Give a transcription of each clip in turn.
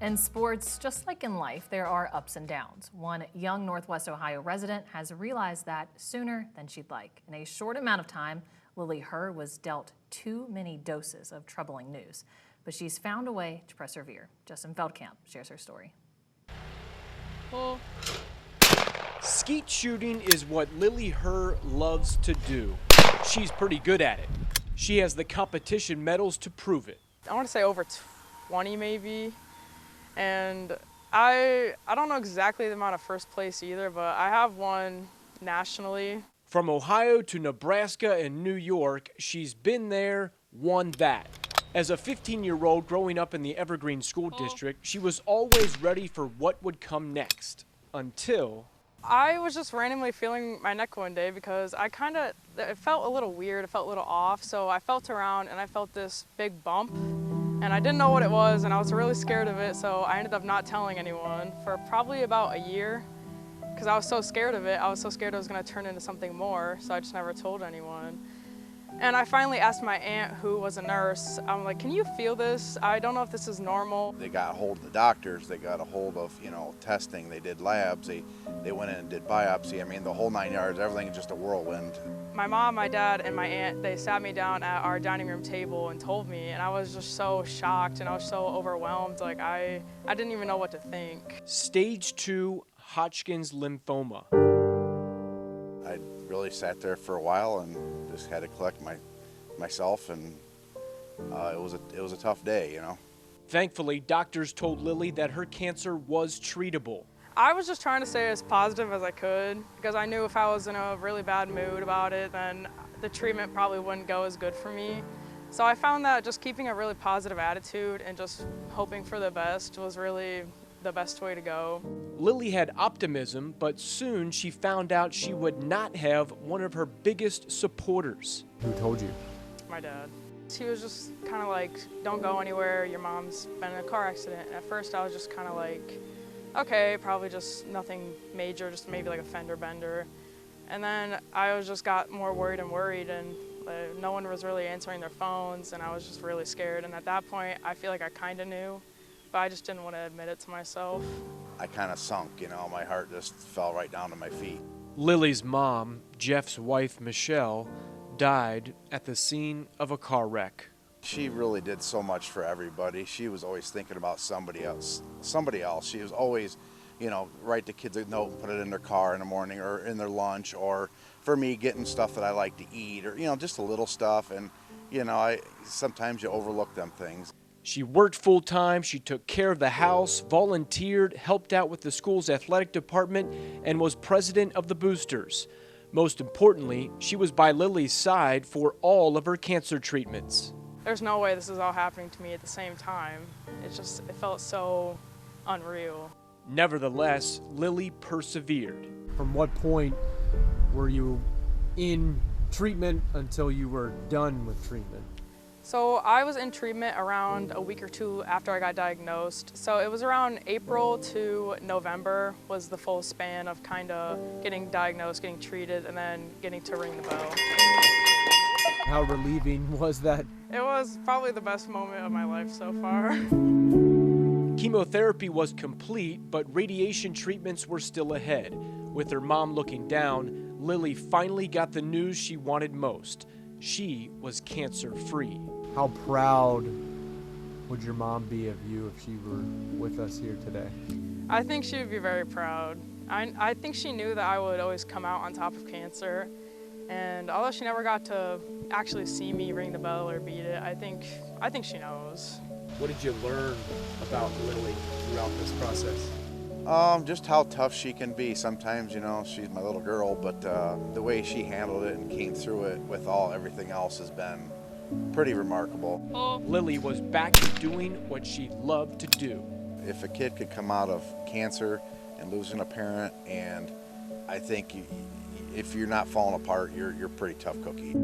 In sports, just like in life, there are ups and downs. One young Northwest Ohio resident has realized that sooner than she'd like. In a short amount of time, Lilly Herr was dealt too many doses of troubling news. But she's found a way to persevere. Justin Feldkamp shares her story. Skeet shooting is what Lilly Herr loves to do. She's pretty good at it. She has the competition medals to prove it. I want to say over 20 maybe. And I don't know exactly the amount of first place either, but I have won nationally. From Ohio to Nebraska and New York, she's been there, won that. As a 15-year-old growing up in the Evergreen School District, she was always ready for what would come next, until... I was just randomly feeling my neck one day because it felt a little weird, it felt a little off, so I felt around and I felt this big bump. And I didn't know what it was, and I was really scared of it, so I ended up not telling anyone for probably about a year because I was so scared of it. I was so scared it was going to turn into something more, so I just never told anyone. And I finally asked my aunt, who was a nurse, I'm like, can you feel this? I don't know if this is normal. They got a hold of the doctors, they got a hold of, testing, they did labs, they went in and did biopsy. I mean, the whole 9 yards, everything is just a whirlwind. My mom, my dad, and my aunt, they sat me down at our dining room table and told me, and I was just so shocked and I was so overwhelmed, like I didn't even know what to think. Stage 2 Hodgkin's lymphoma. I really sat there for a while and just had to collect myself, and it was a tough day, Thankfully, doctors told Lilly that her cancer was treatable. I was just trying to stay as positive as I could because I knew if I was in a really bad mood about it, then the treatment probably wouldn't go as good for me. So I found that just keeping a really positive attitude and just hoping for the best was really the best way to go. Lilly had optimism, but soon she found out she would not have one of her biggest supporters. Who told you? My dad. He was just kind of like, don't go anywhere, your mom's been in a car accident. And at first I was just kind of like, okay, probably just nothing major, just maybe like a fender bender. And then I just got more worried and no one was really answering their phones, and I was just really scared. And at that point, I feel like I kind of knew, but I just didn't want to admit it to myself. I kind of sunk, my heart just fell right down to my feet. Lilly's mom, Jeff's wife, Michelle, died at the scene of a car wreck. She really did so much for everybody. She was always thinking about somebody else. She was always, write the kids a note and put it in their car in the morning or in their lunch, or for me getting stuff that I like to eat, or, just a little stuff. And, sometimes you overlook them things. She worked full-time, she took care of the house, volunteered, helped out with the school's athletic department, and was president of the Boosters. Most importantly, she was by Lilly's side for all of her cancer treatments. There's no way this is all happening to me at the same time. It felt so unreal. Nevertheless, Lilly persevered. From what point were you in treatment until you were done with treatment? So I was in treatment around a week or two after I got diagnosed. So it was around April to November was the full span of kind of getting diagnosed, getting treated, and then getting to ring the bell. How relieving was that? It was probably the best moment of my life so far. Chemotherapy was complete, but radiation treatments were still ahead. With her mom looking down, Lilly finally got the news she wanted most. She was cancer-free. How proud would your mom be of you if she were with us here today? I think she would be very proud. I think she knew that I would always come out on top of cancer. And although she never got to actually see me ring the bell or beat it, I think she knows. What did you learn about Lilly throughout this process? Just how tough she can be. Sometimes, she's my little girl, but the way she handled it and came through it with everything else has been pretty remarkable. Lilly was back to doing what she loved to do. If a kid could come out of cancer and losing a parent, and I think if you're not falling apart, you're a pretty tough cookie.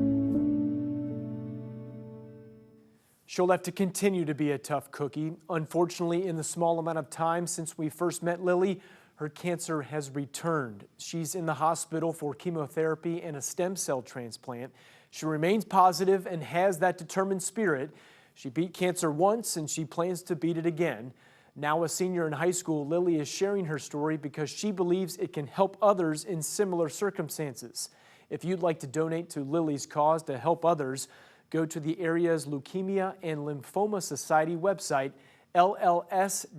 She'll have to continue to be a tough cookie. Unfortunately, in the small amount of time since we first met Lilly, her cancer has returned. She's in the hospital for chemotherapy and a stem cell transplant. She remains positive and has that determined spirit. She beat cancer once and she plans to beat it again. Now a senior in high school, Lilly is sharing her story because she believes it can help others in similar circumstances. If you'd like to donate to Lilly's cause to help others, go to the area's Leukemia and Lymphoma Society website, lls.org/EGL.